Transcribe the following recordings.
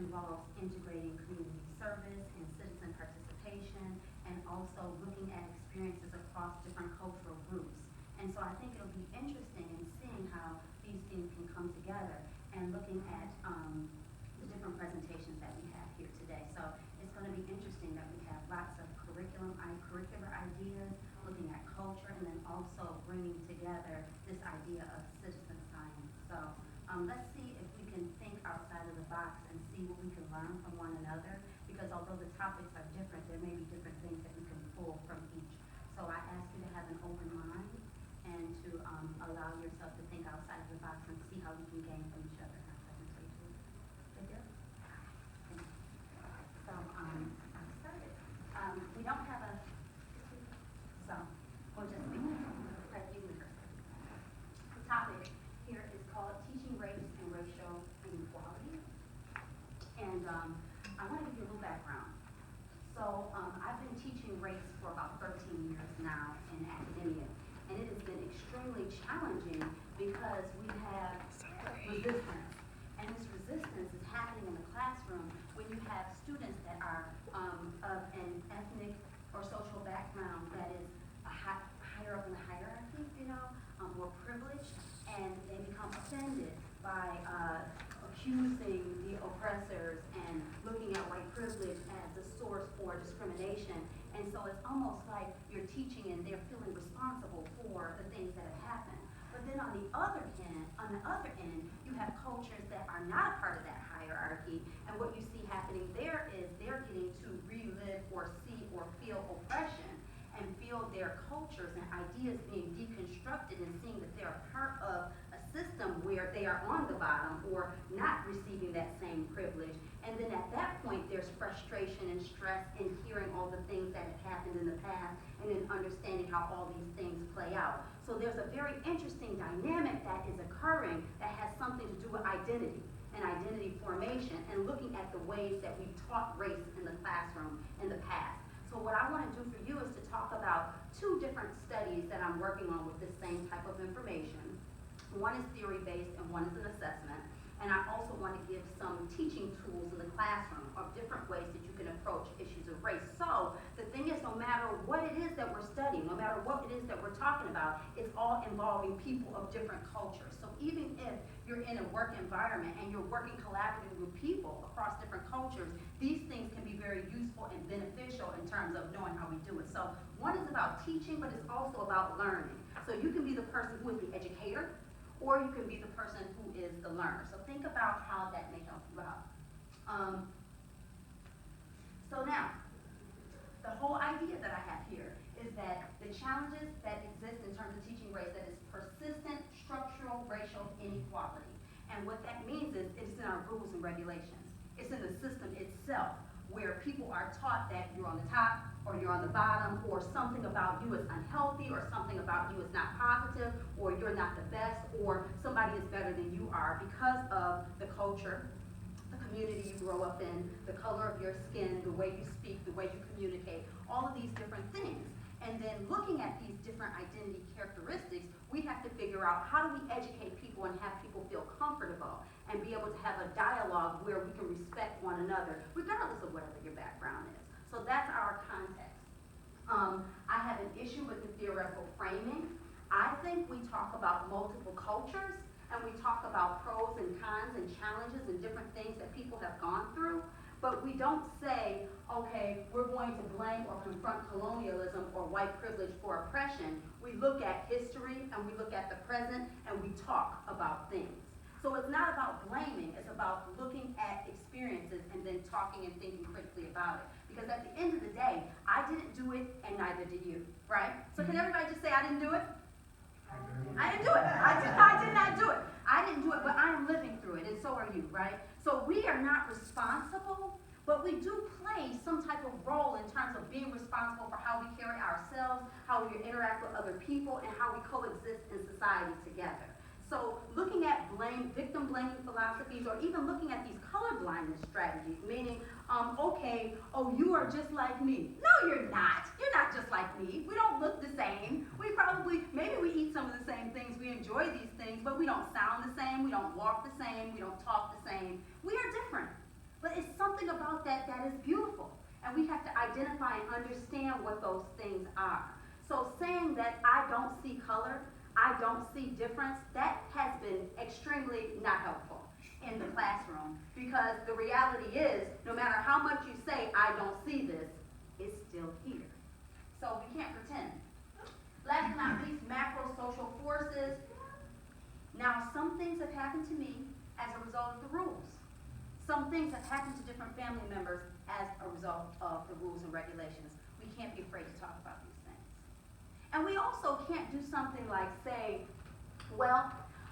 involves integrating community service and citizen participation, and also looking at experiences across different cultural groups. And so I think it'll be interesting in seeing how these things can come together and looking at the different presentations that we have here today. So it's going to be interesting that we have lots of curricular ideas, looking at culture, and then also bringing together this idea of citizen science. So let's see if we can think outside of the box and see what we can learn from one another, because although the topics are different, there may be different things that we can pull from each. So I ask you to have an open mind and to allow yourself to think outside of the box and see how we can gain from each other in our presentation. Good deal? So I'm started. We don't have a, so we'll just be like you and her. The topic here is called Teaching Race and Racial Inequality. And I want to give you a little background. So I've been teaching race for about 13 years now in academia. And it has been extremely challenging because we have resistance. And this resistance is happening in the classroom when you have students that are of an ethnic or social background that is higher up in the hierarchy, more privileged, and they become offended by accusing the oppressors and looking at white privilege as the source for discrimination. And so it's almost like you're teaching and they're feeling responsible for the things that have happened. But then on the other end, you have cultures that are not a part of that hierarchy, and what you see happening there is they're getting to relive or see or feel oppression and feel their cultures and ideas being deconstructed and seeing that they're a part of a system where they are on the bottom or not receiving that same privilege. And then at that point, there's frustration and stress in hearing all the things that have happened in the past and then understanding how all these things play out. So there's a very interesting dynamic that is occurring that has something to do with identity and identity formation and looking at the ways that we've taught race in the classroom in the past. So what I want to do for you is to talk about two different studies that I'm working on with this same type of information. One is theory-based and one is an assessment. And I also want to give some teaching tools in the classroom of different ways that you can approach issues of race. So the thing is, no matter what it is that we're studying, no matter what it is that we're talking about, it's all involving people of different cultures. So even if you're in a work environment and you're working collaboratively with people across different cultures, these things can be very useful and beneficial in terms of knowing how we do it. So one is about teaching, but it's also about learning. So you can be the person who is the educator, or you can be the person who is the learner. So think about how that may help you out. So now, the whole idea that I have here is that the challenges that exist in terms of teaching race, that is persistent structural racial inequality. And what that means is it's in our rules and regulations. It's in the system itself, where people are taught that you're on the top or you're on the bottom, or something about you is unhealthy, or something about you is not positive, or you're not the best, or somebody is better than you are because of the culture, the community you grow up in, the color of your skin, the way you speak, the way you communicate, all of these different things. And then looking at these different identity characteristics, we have to figure out how do we educate people and have people feel comfortable and be able to have a dialogue where we can respect one another, regardless of whatever your background is. So that's our context. I have an issue with the theoretical framing. I think we talk about multiple cultures and we talk about pros and cons and challenges and different things that people have gone through, but we don't say, okay, we're going to blame or confront colonialism or white privilege for oppression. We look at history and we look at the present and we talk about things. So it's not about blaming, it's about looking at experiences and then talking and thinking critically about it. Because at the end of the day, I didn't do it and neither did you, right? So can everybody just say I didn't do it? I didn't do it. I did not do it. I didn't do it, but I am living through it, and so are you, right? So we are not responsible, but we do play some type of role in terms of being responsible for how we carry ourselves, how we interact with other people, and how we coexist in society together. So looking at victim blaming philosophies, or even looking at these color blindness strategies, meaning, okay, oh, you are just like me. No, you're not. You're not just like me. We don't look the same. Maybe we eat some of the same things, we enjoy these things, but we don't sound the same, we don't walk the same, we don't talk the same. We are different. But something about that that is beautiful. And we have to identify and understand what those things are. So saying that I don't see color, I don't see difference, that has been extremely not helpful in the classroom, because the reality is, no matter how much you say, I don't see this, it's still here. So we can't pretend. Last but not least, macro social forces. Now, some things have happened to me as a result of the rules. Some things have happened to different family members as a result of the rules and regulations. We can't be afraid to talk about these things. And we also can't do something like say, well,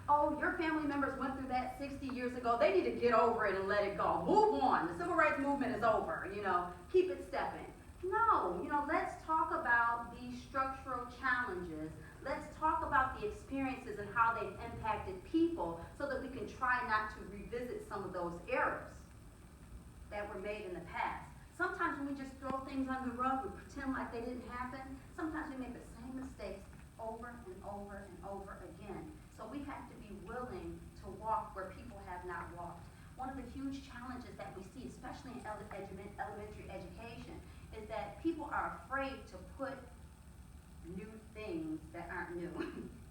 oh, your family members went through that 60 years ago. They need to get over it and let it go. Move on. The civil rights movement is over. Keep it stepping. No, let's talk about these structural challenges. Let's talk about the experiences and how they've impacted people so that we can try not to revisit some of those errors that were made in the past. Sometimes when we just throw things under the rug, we pretend like they didn't happen. Sometimes we make the same mistakes over and over and over again. So we have to be willing to walk where people have not walked. One of the huge challenges that we see, especially in elementary education, is that people are afraid to put new things that aren't new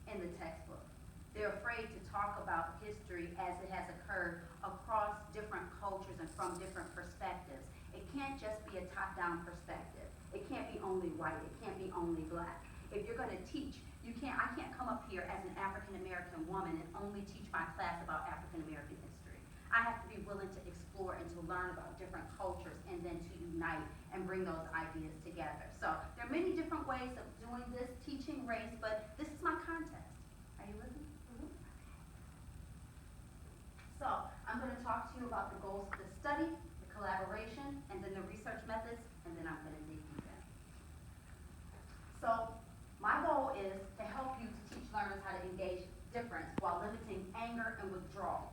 in the textbook. They're afraid to talk about history as it has occurred across different cultures and from different perspectives. It can't just be a top-down perspective. It can't be only white. It can't be only black. If you're going to teach, I can't come up here as an African-American woman and only teach my class about African-American history. I have to be willing to explore and to learn about different cultures and then to unite and bring those ideas together. So there are many different ways of doing this, teaching race, but this is my context. Are you listening? Mm-hmm. So I'm going to talk to you about the goals of the study, the collaboration, and then the research methods, and then I'm going to dig deep in. So my goal is to help you to teach learners how to engage difference while limiting anger and withdrawal.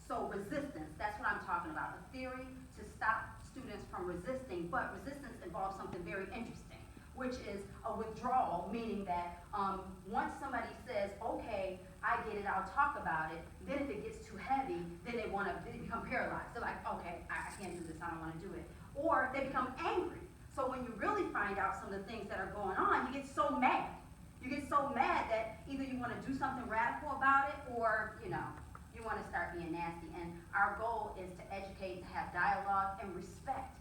So resistance, that's what I'm talking about. A theory to stop students from resisting, but resistance involves something very interesting, which is a withdrawal, meaning that once somebody says, okay, I get it, I'll talk about it, then if it gets too heavy, then they become paralyzed. They're like, okay, I can't do this, I don't want to do it. Or they become angry. So when you really find out some of the things that are going on, you get so mad. You get so mad that either you want to do something radical about it or, you want to start being nasty. And our goal is to educate, to have dialogue and respect,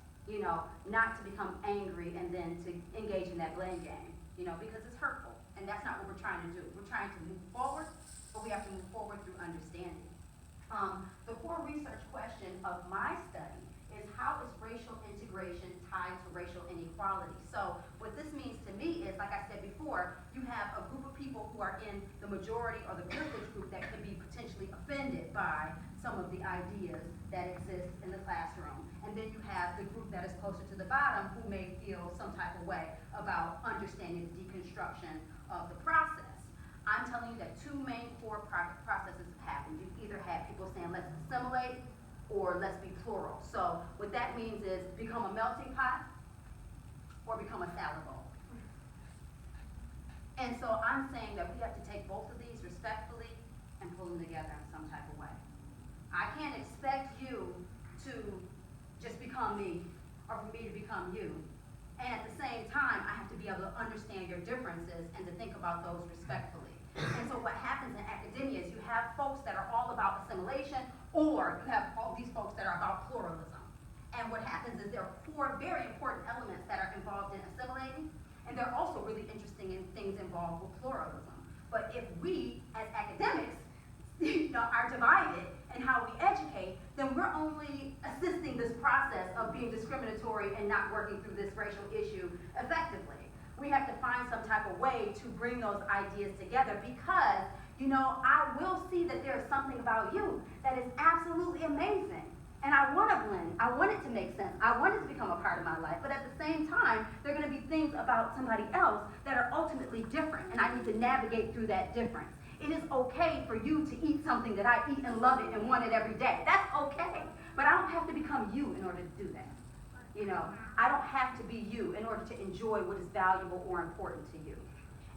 not to become angry and then to engage in that blame game, because it's hurtful. And that's not what we're trying to do. We're trying to move forward, but we have to move forward through understanding. The core research question of my study is how is racial integration tied to racial inequality? So what this means to me is, like I said before, you have a group of people who are in the majority or the privileged group that can be potentially offended by some of the ideas that exist in the classroom. And then you have the group that is closer to the bottom who may feel some type of way about understanding the deconstruction of the process. I'm telling you that two main core processes have happened. You've either had people saying, let's assimilate, or let's be plural. So what that means is become a melting pot or become a salad bowl. And so I'm saying that we have to take both of these respectfully and pull them together in some type of way. I can't expect you to just become me or for me to become you. And at the same time, I have to be able to understand your differences and to think about those respectfully. And so what happens in academia is you have folks that are all about assimilation, or you have all these folks that are about pluralism. And what happens is there are four very important elements that are involved in assimilating, and there are also really interesting things involved with pluralism. But if we, as academics, are divided in how we educate, then we're only assisting this process of being discriminatory and not working through this racial issue effectively. We have to find some type of way to bring those ideas together because, I will see that there's something about you that is absolutely amazing. And I want to blend. I want it to make sense. I want it to become a part of my life. But at the same time, there are going to be things about somebody else that are ultimately different. And I need to navigate through that difference. It is okay for you to eat something that I eat and love it and want it every day. That's okay. But I don't have to become you in order to do that. I don't have to be you in order to enjoy what is valuable or important to you.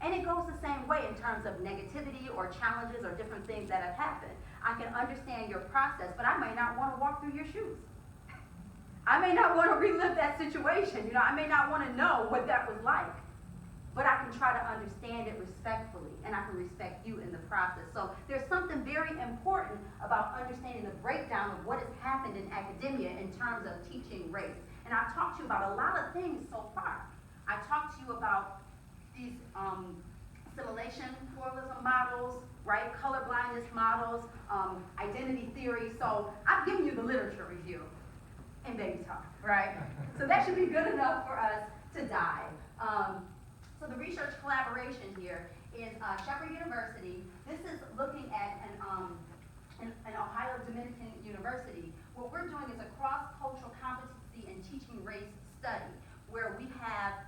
And it goes the same way in terms of negativity or challenges or different things that have happened. I can understand your process, but I may not want to walk through your shoes. I may not want to relive that situation. I may not want to know what that was like. But I can try to understand it respectfully, and I can respect you in the process. So there's something very important about understanding the breakdown of what has happened in academia in terms of teaching race. And I've talked to you about a lot of things so far. I talked to you about these assimilation pluralism models, right? Color blindness models, identity theory. So I've given you the literature review in baby talk, right? So that should be good enough for us to dive. So the research collaboration here is Shepherd University. This is looking at an Ohio Dominican University. What we're doing is a cross-cultural competency in teaching race study, where we have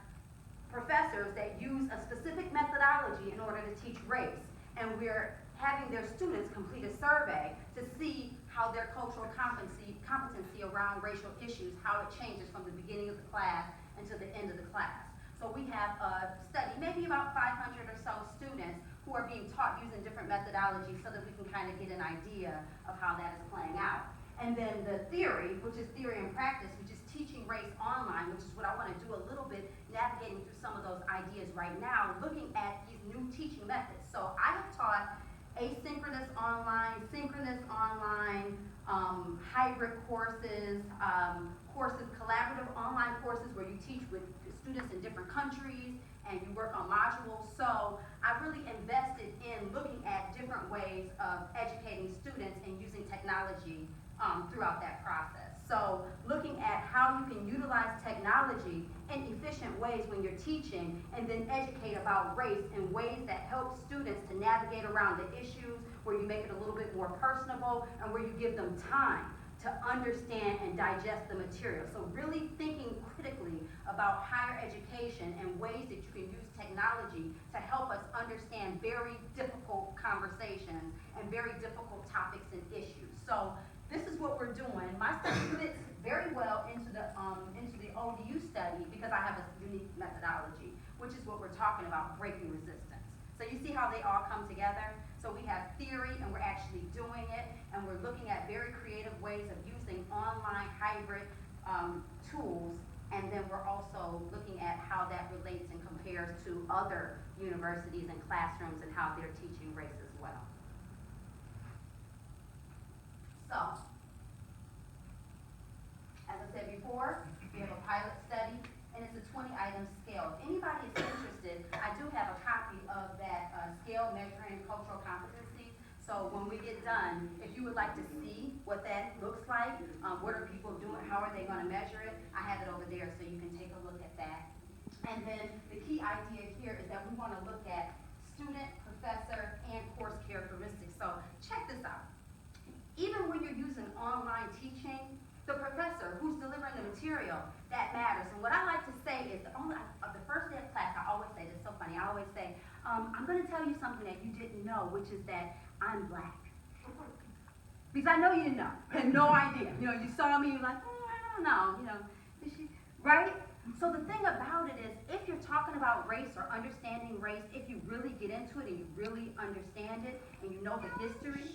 professors that use a specific methodology in order to teach race. And we're having their students complete a survey to see how their cultural competency around racial issues, how it changes from the beginning of the class until the end of the class. So we have a study, maybe about 500 or so students who are being taught using different methodologies so that we can kind of get an idea of how that is playing out. And then the theory, which is theory and practice, which is teaching race online, which is what I want to do a little bit, navigating through some of those ideas right now, looking at these new teaching methods. So I have taught asynchronous online, synchronous online, hybrid courses, collaborative online courses where you teach with students in different countries and you work on modules. So I really invested in looking at different ways of educating students and using technology throughout that process. So looking at how you can utilize technology in efficient ways when you're teaching, and then educate about race in ways that help students to navigate around the issues, where you make it a little bit more personable, and where you give them time to understand and digest the material. So really thinking critically about higher education and ways that you can use technology to help us understand very difficult conversations and very difficult topics and issues. So this is what we're doing. My study fits very well into the ODU study because I have a unique methodology, which is what we're talking about, breaking resistance. So you see how they all come together? So we have theory, and we're actually doing it, and we're looking at very creative ways of using online hybrid tools, and then we're also looking at how that relates and compares to other universities and classrooms and how they're teaching race as well. So, as I said before, we have a pilot study, and it's a 20-item scale. If anybody is interested, I do have a copy of that scale measuring cultural competency. So when we get done, if you would like to see what that looks like, what are people doing, how are they going to measure it, I have it over there so you can take a look at that. And then the key idea here is that we want to look at student, professor, and course characteristics. So check this out. Even when you're using online teaching, the professor who's delivering the material, that matters. And what I like to say is the first day of class, I always say, this is so funny, I always say, I'm going to tell you something that you didn't know, which is that I'm black. Because I know you didn't know. You had no idea. You saw me, you're like, I don't know, is she, right? So the thing about it is, if you're talking about race or understanding race, if you really get into it and you really understand it and you know the history,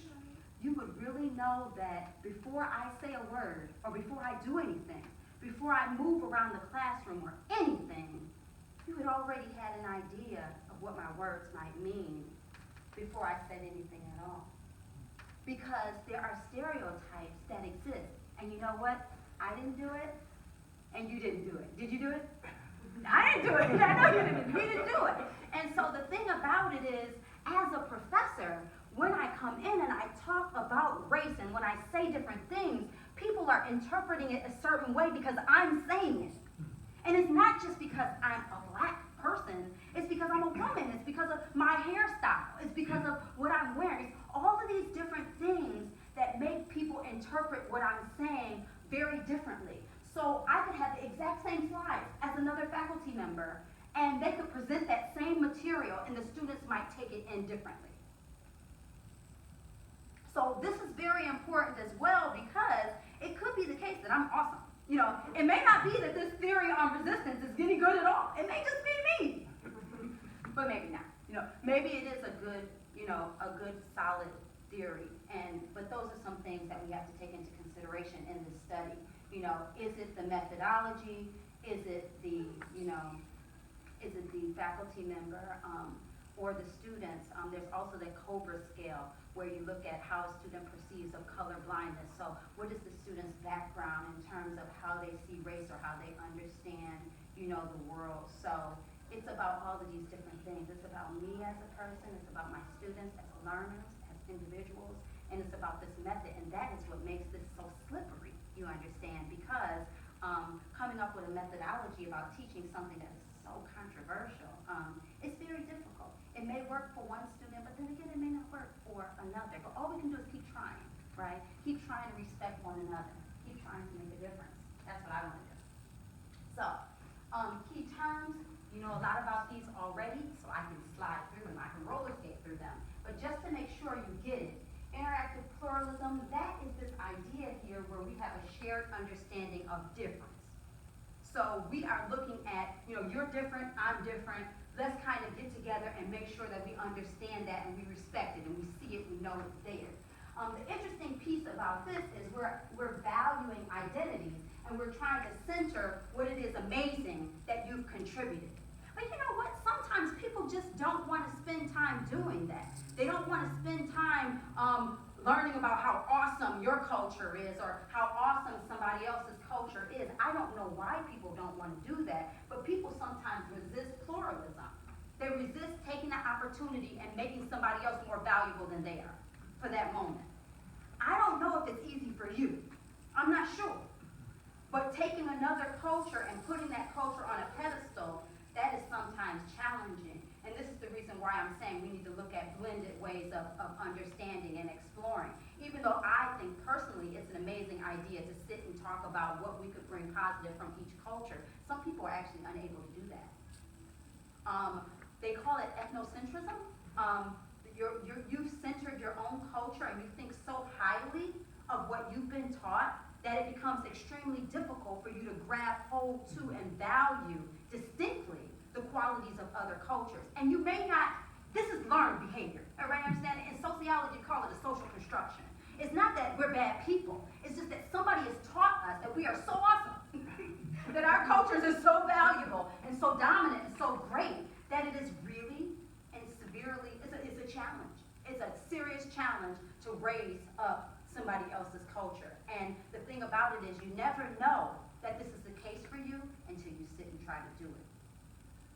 you would really know that before I say a word or before I do anything, before I move around the classroom or anything, you had already had an idea of what my words might mean before I said anything at all. Because there are stereotypes that exist. And you know what? I didn't do it, and you didn't do it. Did you do it? I didn't do it. I know you didn't. We didn't do it. And so the thing about it is, as a professor, when I come in and I talk about race and when I say different things, people are interpreting it a certain way because I'm saying it. And it's not just because I'm a black person, it's because I'm a woman, it's because of my hairstyle, it's because of what I'm wearing. It's all of these different things that make people interpret what I'm saying very differently. So I could have the exact same slides as another faculty member, and they could present that same material, and the students might take it in differently. So this is very important as well, because it could be the case that I'm awesome. It may not be that this theory on resistance is any good at all. It may just be me. But maybe not. Maybe it is a good solid theory. But those are some things that we have to take into consideration in this study. You know, is it the methodology? Is it the, is it the faculty member or the students? There's also the COBRA scale where you look at how a student perceives of color blindness. So what is the student's background in terms of how they see race or how they understand, the world? So it's about all of these different things. It's about me as a person. It's about my students as learners, as individuals, and it's about this method. And that is what makes this so slippery, you understand, because coming up with a methodology about teaching something that is so controversial, it's very difficult. It may work for one student, but then again, it may not work for another. But all we can do is keep trying, right? Keep trying to respect one another. Keep trying to make a difference. That's what I want to do. So, key terms, you know a lot about these already, so I can slide through them. I can roller skate through them. But just to make sure you get it, interactive pluralism, that is this idea here where we have a shared understanding of difference. So we are looking at, you're different, I'm different. Let's kind of get together and make sure that we understand that and we respect it and we see it, we know it's there. The interesting piece about this is we're valuing identity and we're trying to center what it is amazing that you've contributed. But you know what? Sometimes people just don't want to spend time doing that. They don't want to spend time learning about how awesome your culture is or how awesome somebody else's culture is. I don't know why people don't want to do that, but people sometimes resist pluralism. They resist taking the opportunity and making somebody else more valuable than they are for that moment. I don't know if it's easy for you. I'm not sure. But taking another culture and putting that culture on a pedestal, that is sometimes challenging. And this is the reason why I'm saying we need to look at blended ways of understanding and exploring. Even though I think personally it's an amazing idea to sit and talk about what we could bring positive from each culture, some people are actually unable to do that. They call it ethnocentrism. You've centered your own culture and you think so highly of what you've been taught that it becomes extremely difficult for you to grab hold to and value distinctly the qualities of other cultures. And you may not, this is learned behavior, all right, understand? In sociology, you call it a social construction. It's not that we're bad people, it's just that somebody has taught us that we are so awesome, that our cultures are so valuable and so dominant and so great that it is really and severely, it's a challenge. It's a serious challenge to raise up somebody else's culture. And the thing about it is you never know that this is the case for you until you sit and try to do it.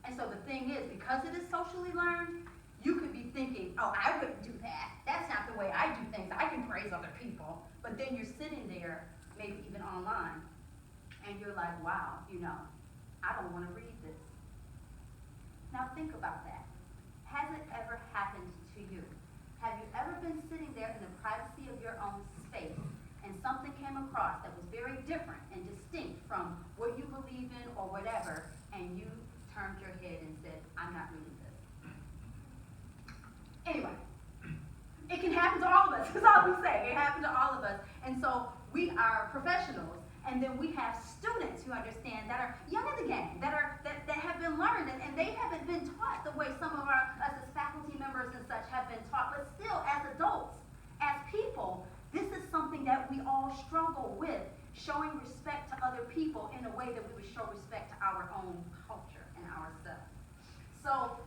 And so the thing is, because it is socially learned, you could be thinking, oh, I wouldn't do that. That's not the way I do things. I can praise other people. But then you're sitting there, maybe even online, and you're like, wow, I don't want to read this. Now think about that. Has it ever happened to you? Have you ever been sitting there in the privacy of your own space and something came across that was very different and distinct from what you believe in or whatever, and you turned your head and said, I'm not reading this? Anyway, it can happen to all of us. That's all we say. It happened to all of us. And so we are professionals. And then we have students who understand that are young in the game, that have been learned, and they haven't been taught the way some of us as faculty members and such have been taught, but still as adults, as people, this is something that we all struggle with, showing respect to other people in a way that we would show respect to our own culture and ourselves. So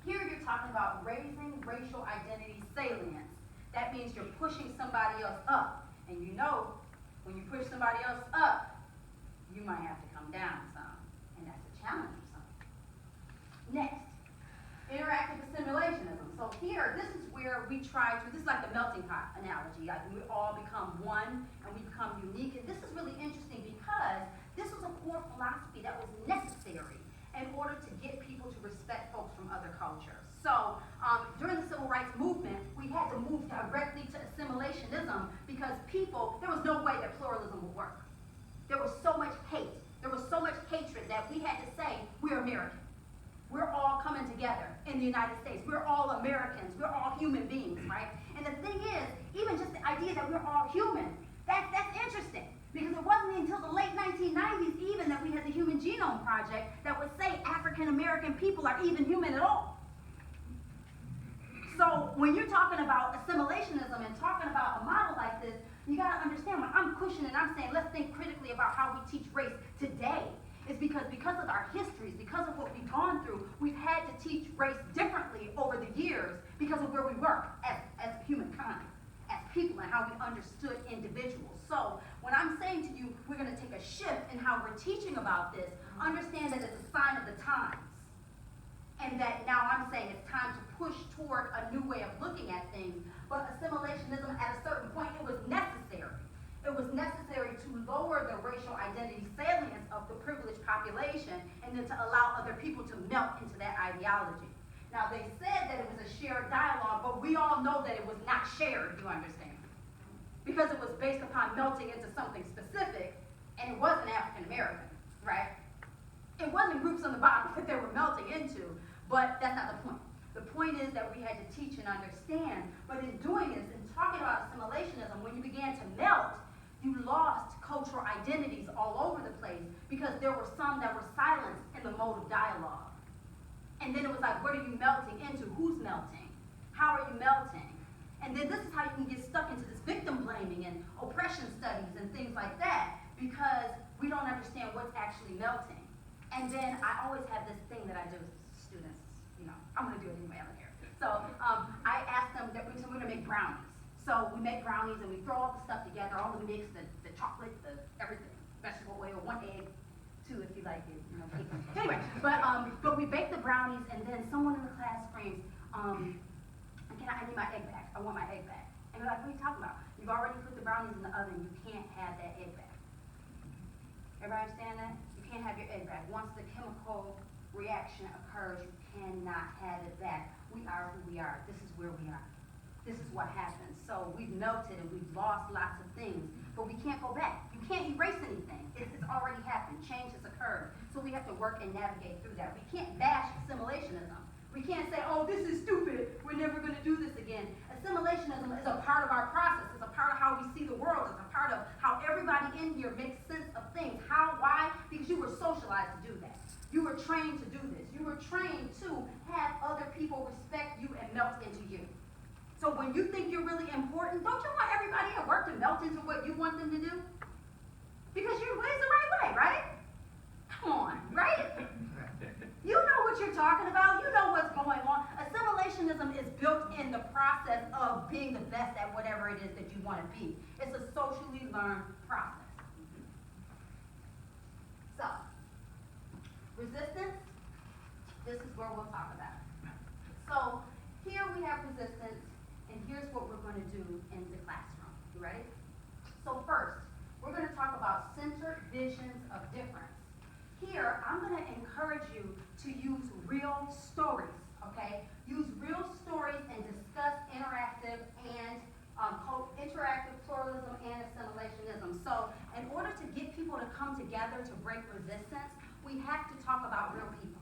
here you're talking about raising racial identity salience. That means you're pushing somebody else up, and when you push somebody else up, you might have to come down some, and that's a challenge for some. Next, interactive assimilationism. So here, this is where we try to, this is like the melting pot analogy, like we all become one and we become unique. And this is really interesting because this was a core philosophy that was necessary in order to get people to respect folks from other cultures. So during the civil rights movement, we had to move directly to assimilationism because there was no way that pluralism would work. There was so much hate. There was so much hatred that we had to say, we're American. We're all coming together in the United States. We're all Americans. We're all human beings, right? And the thing is, even just the idea that we're all human, that's interesting. Because it wasn't until the late 1990s even that we had the Human Genome Project that would say African American people are even human at all. So when you're talking about assimilationism and talking about a model like this, you got to understand when I'm pushing pushing and I'm saying, let's think critically about how we teach race today, is because of our histories, because of what we've gone through, we've had to teach race differently over the years because of where we were as humankind, as people, and how we understood individuals. So when I'm saying to you, we're going to take a shift in how we're teaching about this, understand that it's a sign of the times. And that now I'm saying it's time to push toward a new way of looking at things. But assimilationism, at a certain point, it was necessary. It was necessary to lower the racial identity salience of the privileged population and then to allow other people to melt into that ideology. Now, they said that it was a shared dialogue, but we all know that it was not shared, you understand? Because it was based upon melting into something specific, and it wasn't African American, right? It wasn't groups on the bottom that they were melting into, but that's not the point. The point is that we had to teach and understand, but in doing this, in talking about assimilationism, when you began to melt, you lost cultural identities all over the place because there were some that were silenced in the mode of dialogue. And then it was like, what are you melting into? Who's melting? How are you melting? And then this is how you can get stuck into this victim blaming and oppression studies and things like that because we don't understand what's actually melting. And then I always have this thing that I do with students, I'm gonna do it anyway, I don't care. So I asked them that we're gonna make brownies. So we make brownies and we throw all the stuff together, all the mix, the chocolate, the everything, vegetable oil, 1 egg, 2 if you like it, cake. Anyway, but we bake the brownies and then someone in the class screams, I need my egg back. I want my egg back. And we're like, what are you talking about? You've already put the brownies in the oven. You can't have that egg back. Everybody understand that? You can't have your egg back. Once the chemical reaction occurs, you cannot have it back. We are who we are. This is where we are. This is what happens. So we've melted and we've lost lots of things, but we can't go back. You can't erase anything. It's already happened. Change has occurred. So we have to work and navigate through that. We can't bash assimilationism. We can't say, oh, this is stupid. We're never going to do this again. Assimilationism is a part of our process. It's a part of how we see the world. It's a part of how everybody in here makes sense of things. How? Why? Because you were socialized to do that. You were trained to do this. You were trained to have other people respect you and melt into you. So when you think you're really important, don't you want everybody at work to melt into what you want them to do? Because your way's the right way, right? Come on, right? You know what you're talking about. You know what's going on. Assimilationism is built in the process of being the best at whatever it is that you want to be. It's a socially learned process. So, resistance, this is where we'll talk about. So, here we have resistance, and here's what we're going to do in the classroom. You ready? So first, we're going to talk about centered visions of difference. Here, I'm going to encourage you to use real stories, okay? Use real stories and discuss interactive pluralism and assimilationism. So in order to get people to come together to break resistance, we have to talk about real people.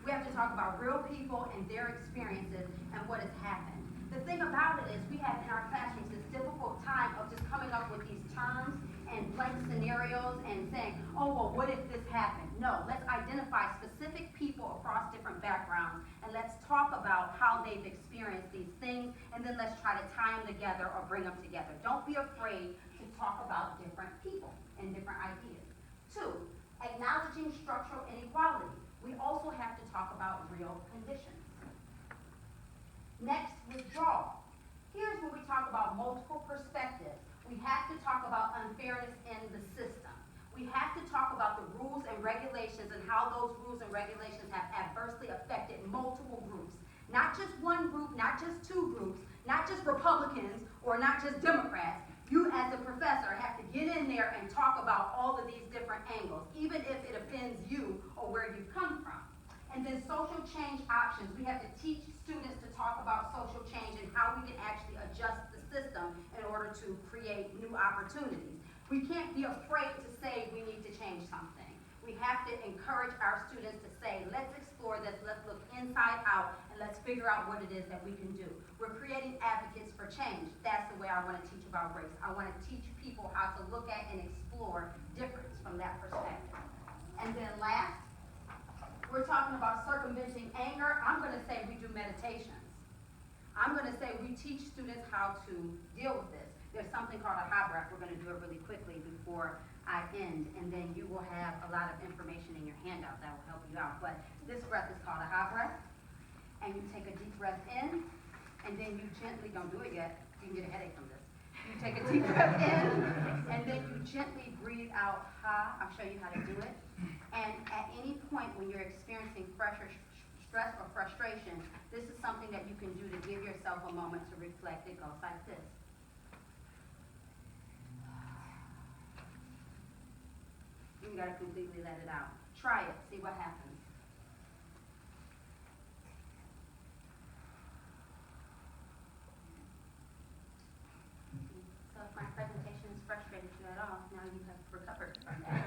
We have to talk about real people and their experiences and what has happened. The thing about it is we have in our classrooms this difficult time of just coming up with these terms and blank scenarios and saying, oh, well, what if this happened? No, let's identify specific people across different backgrounds and let's talk about how they've experienced these things and then let's try to tie them together or bring them together. Don't be afraid to talk about different people and different ideas. 2, acknowledging structural inequality. We also have to talk about real conditions. Next, withdrawal. Here's where we talk about multiple perspectives. We have to talk about unfairness in the system. We have to talk about the rules and regulations and how those rules and regulations have adversely affected multiple groups. Not just one group, not just 2 groups, not just Republicans or not just Democrats. You as a professor have to get in there and talk about all of these different angles, even if it offends you or where you've come from. And then social change options. We have to teach students to talk about social change and how we can actually adjust the system in order to create new opportunities. We can't be afraid to say we need to change something. We have to encourage our students to say, let's explore this, let's look inside out, and let's figure out what it is that we can do. We're creating advocates for change. That's the way I want to teach about race. I want to teach people how to look at and explore difference from that perspective. And then last, we're talking about circumventing anger. I'm going to say we do meditations. I'm going to say we teach students how to deal with this. There's something called a hot breath. We're going to do it really quickly before I end, and then you will have a lot of information in your handout that will help you out. But this breath is called a hot breath, and you take a deep breath in, and then you gently, don't do it yet, you can get a headache from this. You take a deep breath in, and then you gently breathe out, ha. I'll show you how to do it. And at any point when you're experiencing pressure, stress, or frustration, this is something that you can do to give yourself a moment to reflect. It goes like this. You gotta completely let it out. Try it, see what happens. So if my presentation has frustrated you at all, now you have recovered from that.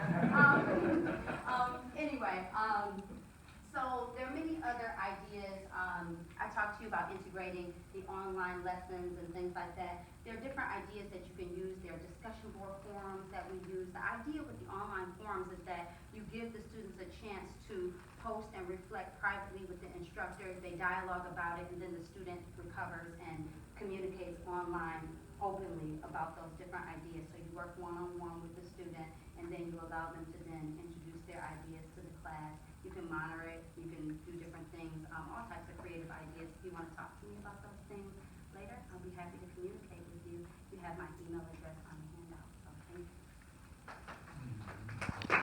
So there are many other ideas. I talked to you about integrating the online lessons and things like that. There are different ideas that you can use. There are discussion board forums that we use. The idea with the online forums is that you give the students a chance to post and reflect privately with the instructor. They dialogue about it, and then the student recovers and communicates online openly about those different ideas. So you work one-on-one with the student, and then you allow them to then introduce their ideas to the class. You can monitor it, you can do different things, all types of creative ideas. If you want to talk to me about those things later, I'll be happy to communicate with you. You have my email address.